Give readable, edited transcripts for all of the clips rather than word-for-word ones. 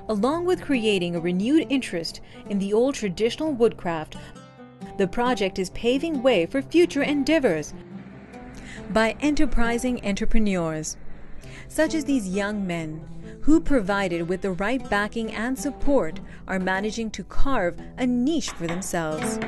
Along with creating a renewed interest in the old traditional woodcraft, the project is paving way for future endeavors by enterprising entrepreneurs, such as these young men who, provided with the right backing and support, are managing to carve a niche for themselves.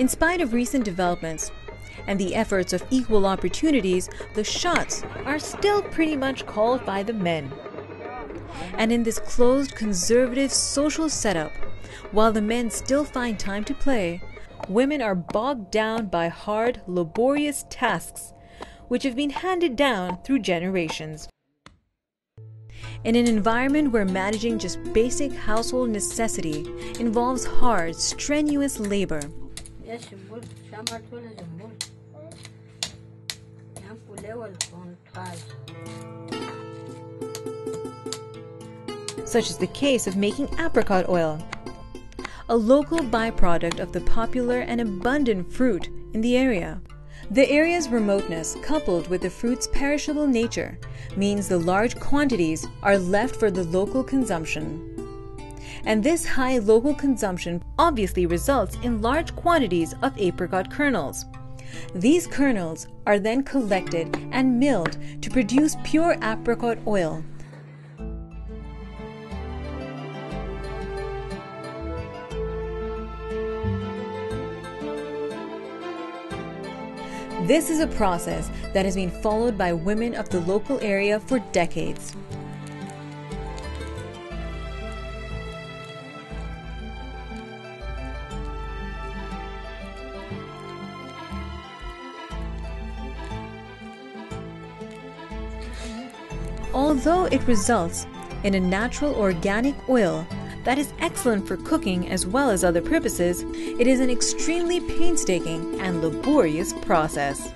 In spite of recent developments and the efforts of equal opportunities, the shots are still pretty much called by the men. And in this closed, conservative social setup, while the men still find time to play, women are bogged down by hard, laborious tasks which have been handed down through generations. In an environment where managing just basic household necessity involves hard, strenuous labor, such as the case of making apricot oil, a local byproduct of the popular and abundant fruit in the area. The area's remoteness, coupled with the fruit's perishable nature, means the large quantities are left for the local consumption. And this high local consumption obviously results in large quantities of apricot kernels. These kernels are then collected and milled to produce pure apricot oil. This is a process that has been followed by women of the local area for decades. Although it results in a natural organic oil that is excellent for cooking as well as other purposes, it is an extremely painstaking and laborious process.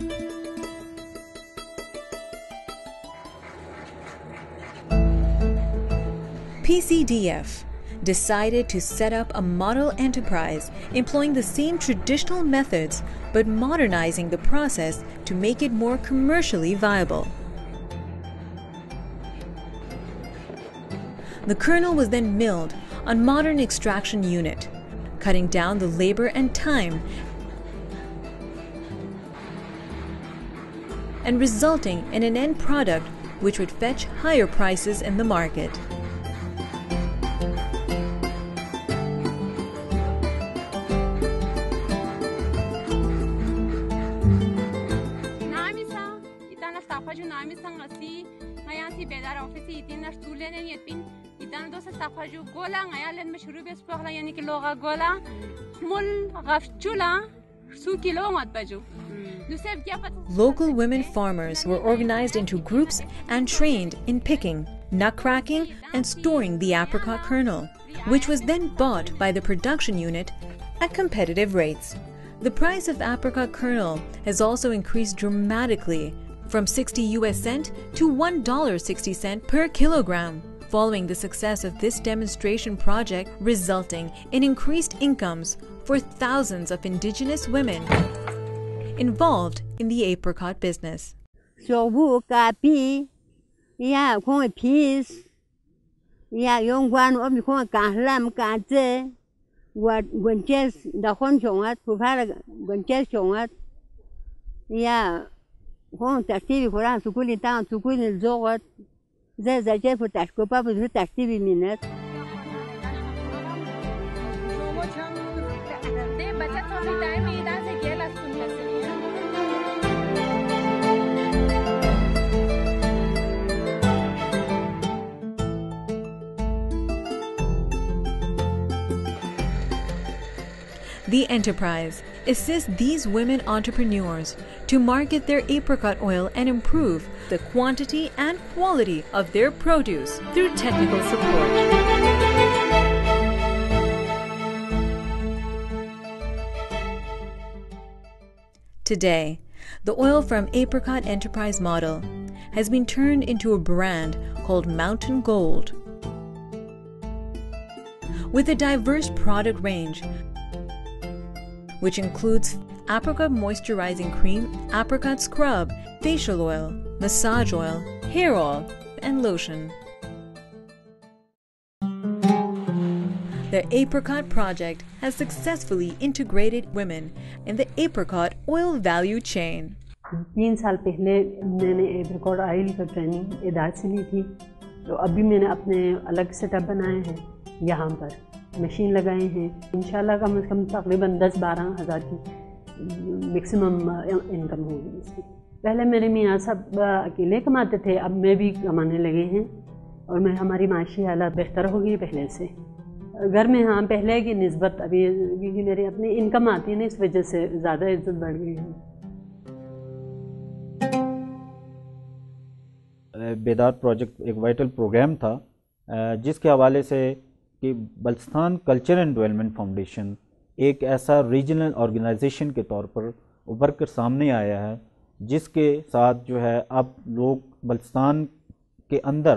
PCDF decided to set up a model enterprise employing the same traditional methods but modernizing the process to make it more commercially viable. The kernel was then milled on modern extraction unit, cutting down the labor and time and resulting in an end product which would fetch higher prices in the market. Local women farmers were organized into groups and trained in picking, nut cracking, and storing the apricot kernel, which was then bought by the production unit at competitive rates. The price of apricot kernel has also increased dramatically from 60 US cent to $1.60 per kilogram, following the success of this demonstration project, resulting in increased incomes for thousands of indigenous women involved in the apricot business. The enterprise assists these women entrepreneurs to market their apricot oil and improve the quantity and quality of their produce through technical support. Today, the oil from Apricot Enterprise model has been turned into a brand called Mountain Gold. With a diverse product range, which includes apricot moisturizing cream, apricot scrub, facial oil, massage oil, hair oil, and lotion. The Apricot project has successfully integrated women in the apricot oil value chain. 3 साल पहले मैंने apricot oil का training BEDAR से ली थी, तो अभी मैंने अपने अलग सेटअप बनाए हैं, यहाँ पर मशीन लगाए हैं। इंशाल्लाह कम से कम तकरीबन 10-12 हज़ार की मैक्सिमम इनकम होगी इसकी। पहले मेरे मियाँ सब अकेले कमाते थे, अब मैं भी कमाने लगे हैं और हमारी माशी हालत बेहतर हो गई पहले से। घर में हाँ पहले की निस्बत अभी क्योंकि मेरी अपनी इनकम आती है ना, इस वजह से ज़्यादा इज्जत बढ़ गई है। बेदार प्रोजेक्ट एक वाइटल प्रोग्राम था जिसके हवाले से कि Baltistan culture and development foundation एक ऐसा रीजनल ऑर्गेनाइजेशन के तौर पर उभर कर सामने आया है, जिसके साथ जो है अब लोग बल्तिस्तान के अंदर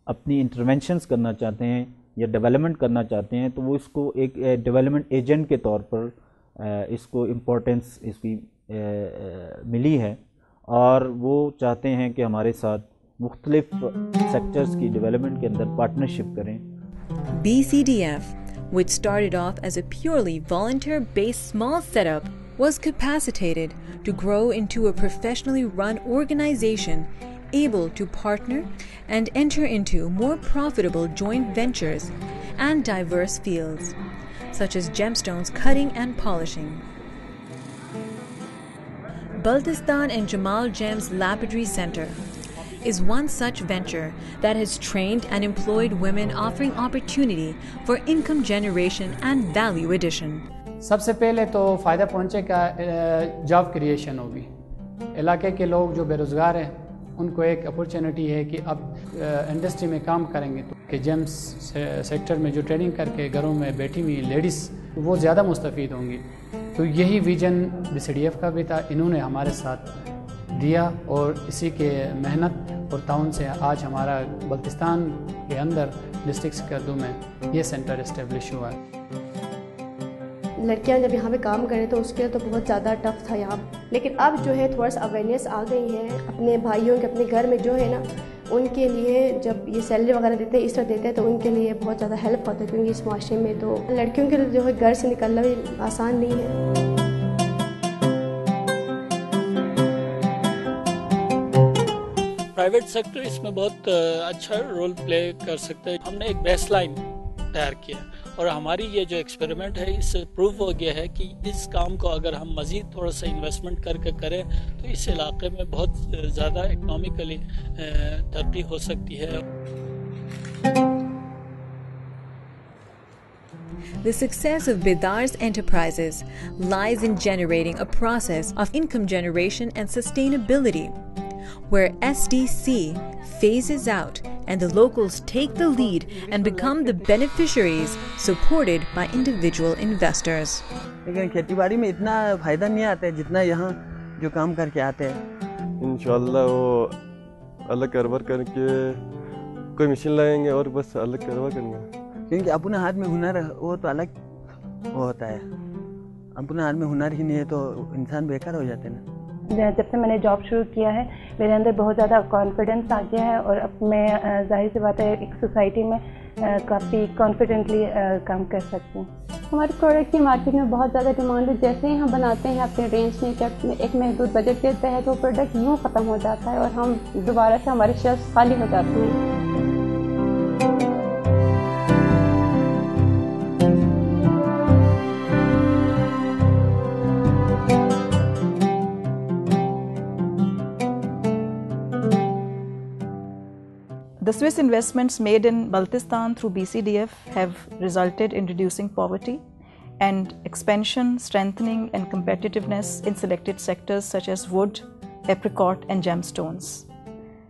अपनी इंटरवेंशंस करना चाहते हैं या डेवलपमेंट करना चाहते हैं, तो वो इसको एक डेवलपमेंट एजेंट के तौर पर इसको इम्पोर्टेंस इसकी मिली है और वो चाहते हैं कि हमारे साथ मुख्तलिफ सेक्टर्स की डेवलपमेंट के अंदर पार्टनरशिप करें। BCDF, which started off as a purely volunteer-based small setup, was capacitated to grow into a professionally run organization able to partner and enter into more profitable joint ventures and diverse fields, such as gemstones cutting and polishing. Baltistan and Jamal Gem's Lapidary Center is one such venture that has trained and employed women, offering opportunity for income generation and value addition. सबसे पहले तो फ़ायदा पहुंचेगा job creation होगी। इलाके के लोग जो बेरोज़गार हैं उनको एक अपॉर्चुनिटी है कि अब इंडस्ट्री में काम करेंगे तो कि जेम्स सेक्टर में जो ट्रेनिंग करके घरों में बैठी हुई लेडीज़ वो ज़्यादा मुस्तफ़ीद होंगी। तो यही विजन BCDF का भी था, इन्होंने हमारे साथ दिया और इसी के मेहनत और ताउन से आज हमारा बल्तिस्तान के अंदर डिस्ट्रिक्ट स्कर्दू में ये सेंटर इस्टेब्लिश हुआ है। लड़कियां जब यहाँ पे काम करें तो उसके लिए तो बहुत ज़्यादा टफ था यहाँ, लेकिन अब जो है थोड़ा सा अवेयरनेस आ गई है अपने भाइयों के, अपने घर में जो है ना उनके लिए जब ये सैलरी वगैरह देते हैं, इस तरह देते हैं तो उनके लिए बहुत ज़्यादा हेल्प होता है, क्योंकि इस माशरे में तो लड़कियों के लिए जो है घर से निकलना भी आसान नहीं है। प्राइवेट सेक्टर इसमें बहुत अच्छा रोल प्ले कर सकता है। हमने एक बेसलाइन तैयार किया और हमारी ये जो एक्सपेरिमेंट है इससे प्रूव हो गया है कि इस काम को अगर हम मज़ीद थोड़ा सा इन्वेस्टमेंट करके करें तो इस इलाके में बहुत ज़्यादा इकोनॉमिकली तरक्की हो सकती है। The success of BEDAR's enterprises lies in generating a process of income generation and sustainability, where SDC phases out and the locals take the lead and become the beneficiaries supported by individual investors. लेकिन खेतीबाड़ी में इतना फ़ायदा नहीं आता है जितना यहाँ जो काम करके आते हैं। इंशाल्लाह वो अलग कारबार करके कोई मशीन लगाएंगे और बस अलग कारबार करना, क्योंकि अपने हाथ में हुनर वो तो अलग वो होता है। अपने हाथ में हुनर ही नहीं है तो इंसान बेकार हो जाते हैं ना। जब से मैंने जॉब शुरू किया है मेरे अंदर बहुत ज़्यादा कॉन्फिडेंस आ गया है और अब मैं जाहिर सी बात है एक सोसाइटी में काफ़ी कॉन्फिडेंटली काम कर सकती हूँ। हमारे प्रोडक्ट की मार्केट में बहुत ज़्यादा डिमांड है। जैसे ही हम बनाते हैं अपने रेंज में एक महदूद बजट देता है तो प्रोडक्ट यूँ ख़त्म हो जाता है और हम दोबारा से हमारे शेल्फ खाली हो जाते हैं। The Swiss investments made in Baltistan through BCDF have resulted in reducing poverty and expansion, strengthening and competitiveness in selected sectors such as wood, apricot and gemstones.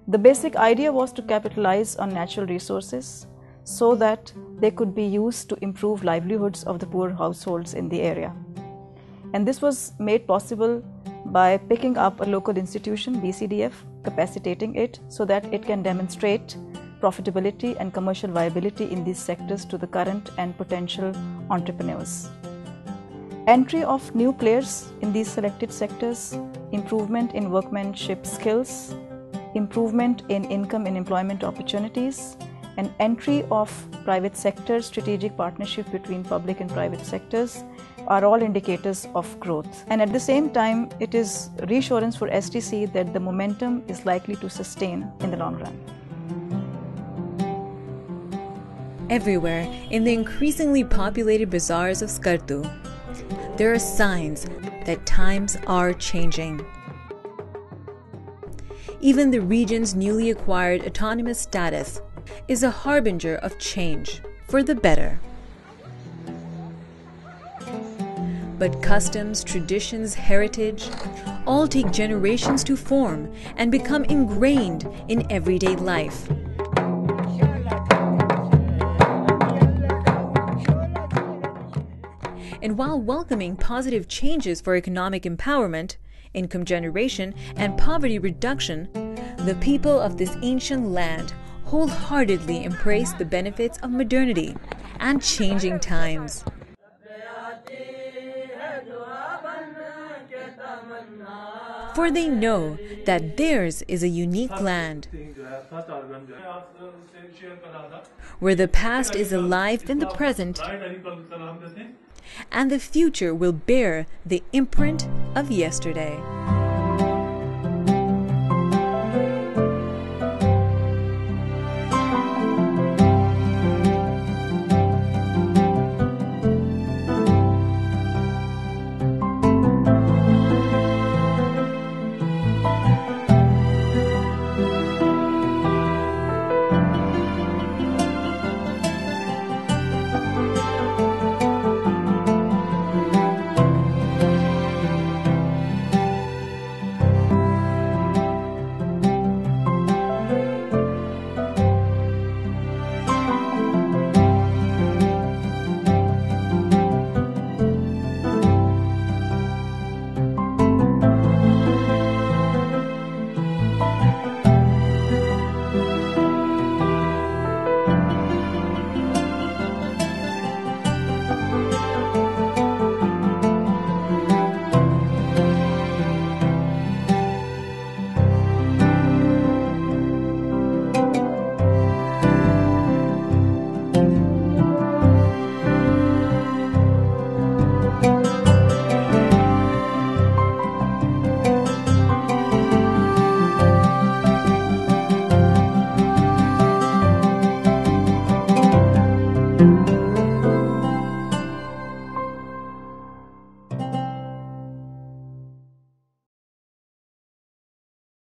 The basic idea was to capitalize on natural resources so that they could be used to improve livelihoods of the poor households in the area. And this was made possible by picking up a local institution, BCDF, capacitating it so that it can demonstrate profitability and commercial viability in these sectors to the current and potential entrepreneurs. Entry of new players in these selected sectors, improvement in workmanship skills, improvement in income and employment opportunities, and entry of private sector, strategic partnership between public and private sectors are all indicators of growth. And at the same time, it is reassurance for STC that the momentum is likely to sustain in the long run. Everywhere in the increasingly populated bazaars of Skardu, there are signs that times are changing. Even the region's newly acquired autonomous status is a harbinger of change for the better. But customs, traditions, heritage all take generations to form and become ingrained in everyday life. And while welcoming positive changes for economic empowerment, income generation, and poverty reduction, the people of this ancient land wholeheartedly embrace the benefits of modernity and changing times. For they know that theirs is a unique land, where the past is alive in the present, and the future will bear the imprint of yesterday.